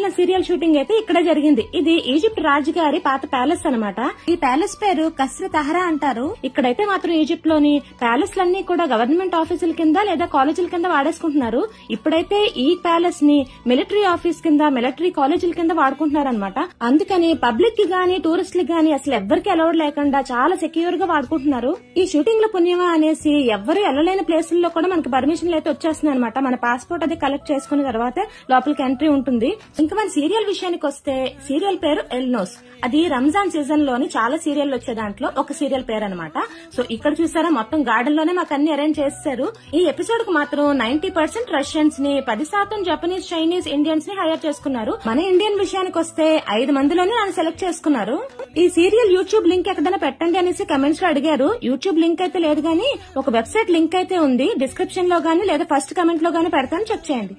మిగిలిన serial shooting అయితే ఇక్కడ జరిగింది. ఇది ఈజిప్ట్ రాజుగారి పాత ప్యాలెస్ అన్నమాట. ఈ ప్యాలెస్ పేరు కస్ర్ తహరా అంటారు. ఇక్కడైతే మాత్రం ఈజిప్ట్ లోని ప్యాలెస్ లన్నీ కూడా గవర్నమెంట్ ఆఫీసుల కింద లేదా కాలేజీల కింద వాడేసుకుంటున్నారు. ఇప్పుడైతే ఈ ప్యాలెస్ ని మిలిటరీ ఆఫీస్ కింద, మిలిటరీ కాలేజీల కింద వాడుకుంటున్నారు అనమాట. అందుకని పబ్లిక్ కి గానీ టూరిస్టులకు గానీ అసలు ఎవ్వరికి అలౌడ్ లేకుండా చాలా సెక్యూర్ గా వాడుకుంటున్నారు. ఈ షూటింగ్ లో పుణ్యమా అనేసి ఎవ్వరు వెళ్ళలేని ప్లేసుల్లో కూడా మనకి పర్మిషన్లు అయితే వచ్చేస్తున్నాయి అనమాట. మన పాస్పోర్ట్ అది కలెక్ట్ చేసుకున్న తర్వాత లోపలికి ఎంట్రీ ఉంటుంది. ఇంకా మన సీరియల్ విషయానికి వస్తే సీరియల్ పేరు ఎల్నోస్. అది రంజాన్ సీజన్ లోని చాలా సీరియల్ వచ్చే దాంట్లో ఒక సీరియల్ పేరు అనమాట. సో ఇక్కడ చూసారా మొత్తం గార్డెన్ లోనే మాకు అన్ని అరేంజ్ చేస్తారు. ఈ ఎపిసోడ్ కు మాత్రం 90% రష్యన్స్ ని, 10% జపనీస్, చైనీస్, ఇండియన్స్ ని హైర్ చేసుకున్నారు. మన ఇండియన్ విషయానికి వస్తే 5 మందిలోనే నన్ను సెలెక్ట్ చేసుకున్నారు. ఈ సీరియల్ యూట్యూబ్ లింక్ ఎక్కడైనా పెట్టండి అనేసి కమెంట్స్ లో అడిగారు. యూట్యూబ్ లింక్ అయితే లేదు గానీ ఒక వెబ్సైట్ లింక్ అయితే ఉంది. డిస్క్రిప్షన్ లో గానీ లేదా ఫస్ట్ కమెంట్ లో గానీ పెడతాను, చెక్ చేయండి.